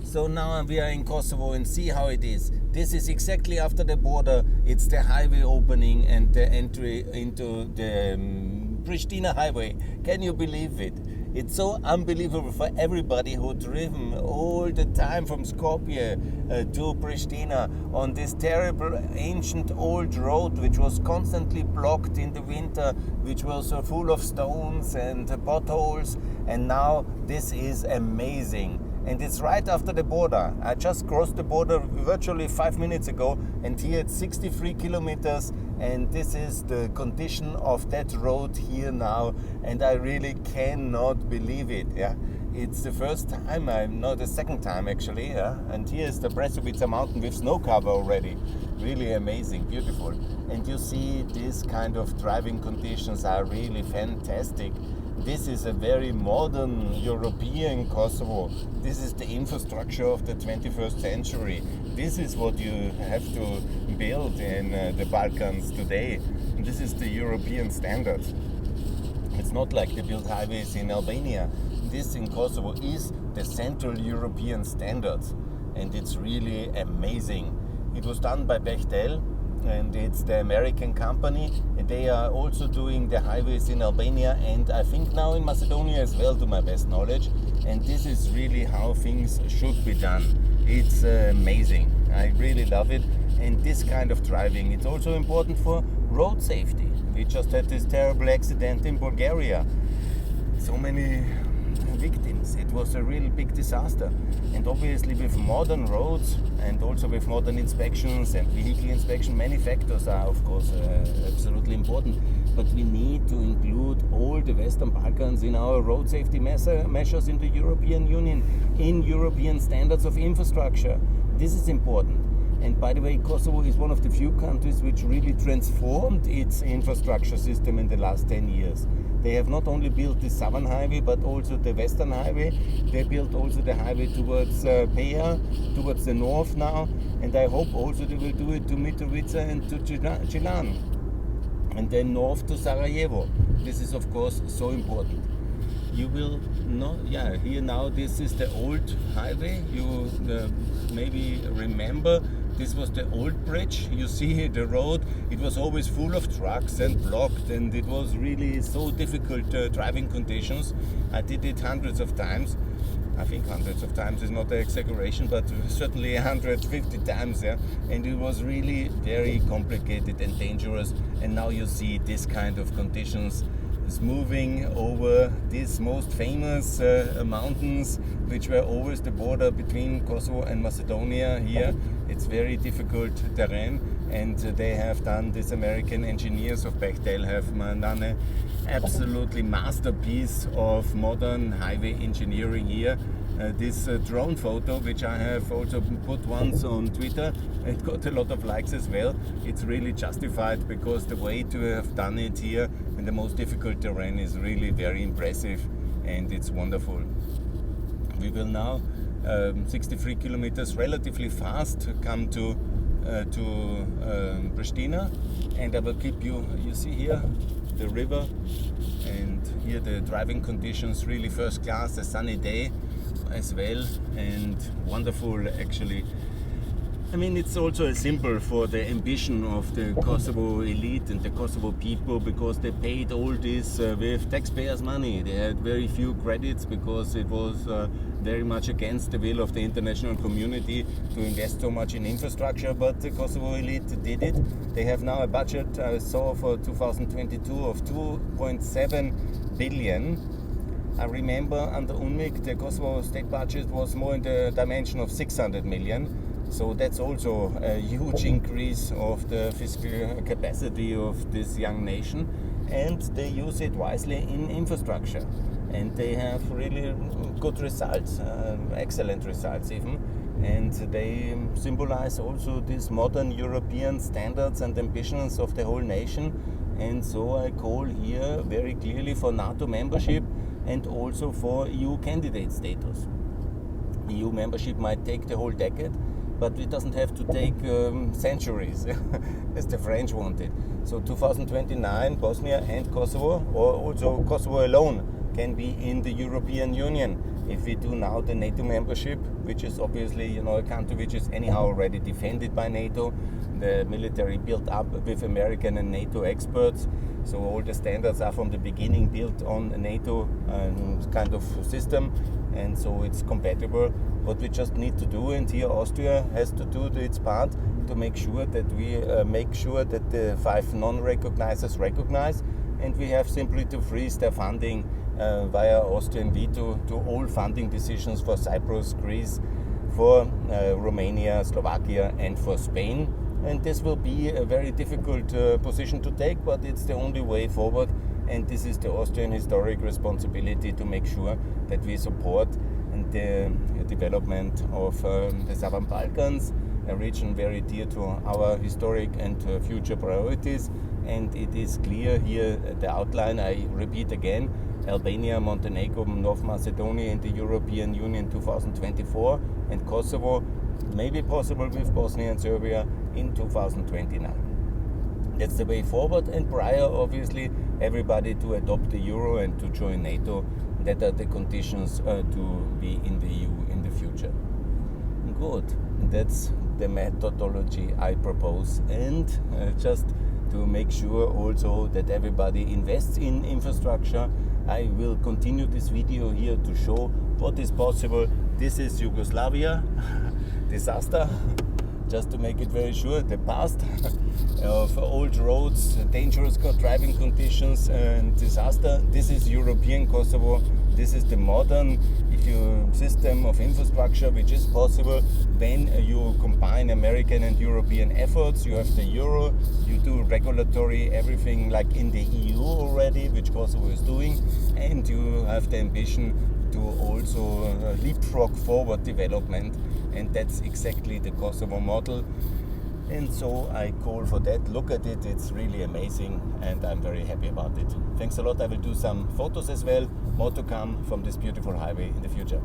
So now we are in Kosovo and see how it is. This is exactly after the border. It's the highway opening and the entry into the Pristina highway. Can you believe it? It's so unbelievable for everybody who driven all the time from Skopje to Pristina on this terrible ancient old road which was constantly blocked in the winter, which was full of stones and potholes, and now this is amazing. And it's right after the border. I just crossed the border virtually 5 minutes ago, and here it's 63 kilometers, and this is the condition of that road here now, and I really cannot believe it. Yeah, it's the first time, the second time actually. Yeah, and here is the Brezovica mountain with snow cover already. Really amazing, beautiful. And you see these kind of driving conditions are really fantastic. This is a very modern European Kosovo. This is the infrastructure of the 21st century. This is what you have to build in the Balkans today. And this is the European standard. It's not like they build highways in Albania. This in Kosovo is the Central European standard. And it's really amazing. It was done by Bechtel, and it's the American company. They are also doing the highways in Albania and I think now in Macedonia as well, to my best knowledge. And this is really how things should be done. It's amazing. I really love it. And this kind of driving, it's also important for road safety. We just had this terrible accident in Bulgaria. So many victims. It was a real big disaster. And obviously with modern roads and also with modern inspections and vehicle inspection, many factors are of course absolutely important. But we need to include all the Western Balkans in our road safety measures in the European Union, in European standards of infrastructure. This is important. And by the way, Kosovo is one of the few countries which really transformed its infrastructure system in the last 10 years. They have not only built the Southern Highway, but also the Western Highway. They built also the highway towards Peja, towards the north now. And I hope also they will do it to Mitrovica and to Chilan. And then north to Sarajevo. This is of course so important. You will know, here now this is the old highway. You maybe remember this was the old bridge. You see the road, it was always full of trucks and blocked, and it was really so difficult driving conditions. I did it hundreds of times. I think hundreds of times is not an exaggeration, but certainly 150 times, yeah. And it was really very complicated and dangerous. And now you see this kind of conditions is moving over these most famous mountains, which were always the border between Kosovo and Macedonia here. It's very difficult terrain, and they have done, these American engineers of Bechtel have done an absolutely masterpiece of modern highway engineering here. This drone photo, which I have also put once on Twitter, it got a lot of likes as well. It's really justified because the way to have done it here in the most difficult terrain is really very impressive, and it's wonderful. We will now 63 kilometers relatively fast come to Pristina, and I will keep you see here the river, and here the driving conditions really first class, a sunny day as well, and wonderful actually. I mean, it's also a symbol for the ambition of the Kosovo elite and the Kosovo people, because they paid all this with taxpayers' money. They had very few credits because it was very much against the will of the international community to invest so much in infrastructure, but the Kosovo elite did it. They have now a budget, I saw, for 2022 of 2.7 billion. I remember under UNMIK the Kosovo state budget was more in the dimension of 600 million. So that's also a huge increase of the fiscal capacity of this young nation, and they use it wisely in infrastructure, and they have really good results, excellent results even, and they symbolize also these modern European standards and ambitions of the whole nation. And so I call here very clearly for NATO membership and also for EU candidate status. EU membership might take the whole decade, but it doesn't have to take centuries, as the French wanted. So 2029, Bosnia and Kosovo, or also Kosovo alone, can be in the European Union. if we do now the NATO membership, which is obviously a country which is anyhow already defended by NATO, the military built up with American and NATO experts, so all the standards are from the beginning built on a NATO kind of system, and so it's compatible. What we just need to do, and here Austria has to do its part to make sure that we make sure that the 5 non-recognizers recognize, and we have simply to freeze their funding via Austrian veto to all funding decisions for Cyprus, Greece, for Romania, Slovakia, and for Spain. And this will be a very difficult position to take, but it's the only way forward, and this is the Austrian historic responsibility to make sure that we support the development of the Southern Balkans, a region very dear to our historic and future priorities. And it is clear here, the outline, I repeat again, Albania, Montenegro, North Macedonia in the European Union 2024, and Kosovo may be possible with Bosnia and Serbia in 2029. That's the way forward, and prior, obviously, everybody to adopt the euro and to join NATO. That are the conditions to be in the EU in the future. Good, that's the methodology I propose, and just to make sure also that everybody invests in infrastructure, I will continue this video here to show what is possible. This is Yugoslavia disaster, just to make it very sure, the past of old roads, dangerous driving conditions and disaster. This is European Kosovo. This is the modern system of infrastructure which is possible when you combine American and European efforts. You have the euro, you do regulatory everything like in the EU already, which Kosovo is doing, and you have the ambition to also leapfrog forward development, and that's exactly the Kosovo model. And so I call for that. Look at it, it's really amazing, and I'm very happy about it. Thanks a lot. I will do some photos as well. More to come from this beautiful highway in the future.